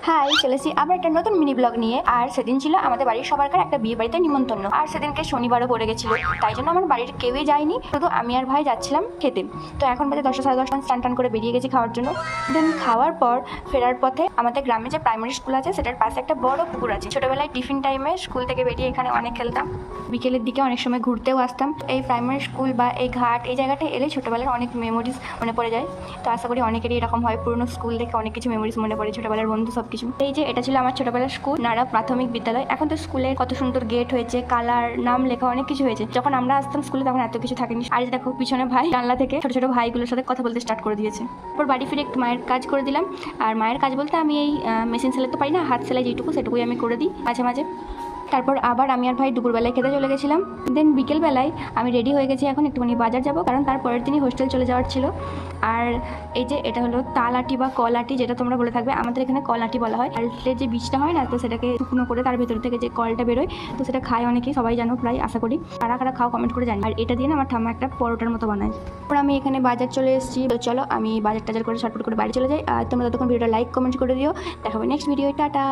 High, চলেছি আবার একটা নতুন মিনি ব্লগ নিয়ে। আর সেদিন ছিল আমাদের বাড়ির সবারকার একটা বিয়ে বাড়িতে নিমন্ত্রণ। আর সেদিনকে শনিবারও পড়ে গেছিল, তাই জন্য আমার বাড়ির কেউই যায়নি, শুধু আমি আর ভাই যাচ্ছিলাম খেতে। তো এখন বাজে 10টা সাড়ে 10টা, স্নান টান করে বেরিয়ে গেছি খাওয়ার জন্য। দেন খাওয়ার পর ফেরার পথে আমাদের গ্রামে যে প্রাইমারি স্কুল আছে সেটার পাশে একটা বড় পুকুর আছে। ছোটবেলায় টিফিন টাইমে স্কুল থেকে বেরিয়ে এখানে অনেক খেলতাম, বিকেলের দিকে অনেক সময় ঘুরতেও আসতাম। এই প্রাইমারি স্কুল বা এই ঘাট, এই জায়গাটায় এলে ছোটবেলার অনেক মেমোরিজ মনে পড়ে যায়। তো আশা করি অনেকেরই এরকম হয়, পুরনো স্কুল থেকে অনেক কিছু মেমোরিজ মনে পড়ে, ছোটবেলার বন্ধু সব কিছু। এই যে এটা ছিল আমার ছোটবেলার স্কুল, নাড়া প্রাথমিক বিদ্যালয়। এখন তো স্কুলে কত সুন্দর গেট হয়েছে, কালার, নাম লেখা, অনেক কিছু হয়েছে। যখন আমরা আসতাম স্কুলে তখন এত কিছু থাকেনি। আর যে দেখো পিছনে ভাই জানলা থেকে ছোট ছোট ভাইগুলোর সাথে কথা বলতে স্টার্ট করে দিয়েছে। তারপর বাড়ি ফিরে একটু মায়ের কাজ করে দিলাম। আর মায়ের কাজ বলতে আমি এই মেশিন সেলাই তো পারি না, হাত সেলাই যেটুকু সেটুকুই আমি করে দিই মাঝে মাঝে। তারপর আবার আমি আর ভাই দুপুরবেলায় খেতে চলে গেছিলাম। দেন বিকেলবেলায় আমি রেডি হয়ে গেছি, এখন একটুখানি বাজার যাব, কারণ তার পরের দিনই হোস্টেল চলে যাওয়ার ছিল। আর এই যে এটা হলো তালাটি বা কলাটি, যেটা তোমরা বলে থাকবে, আমাদের এখানে কলাটি বলা হয়। তালের যে বীজটা হয় না, তো সেটাকে শুকনো করে তার ভেতর থেকে যে কলটা বেরোয়, তো সেটা খায় অনেকেই, সবাই জানো প্রায়, আশা করি। কারা কারা খাও কমেন্ট করে জানি। আর এটা দিয়ে না আমার ঠাম্মা একটা পরোটার মতো বানায়। তারপর আমি এখানে বাজার চলে এসেছি। তো চলো আমি বাজার টাজার করে ছটফট করে বাড়ি চলে যাই। আর তোমরা ততক্ষণ ভিডিওটা লাইক কমেন্ট করে দিও। দেখাবো নেক্সট ভিডিও। টাটা।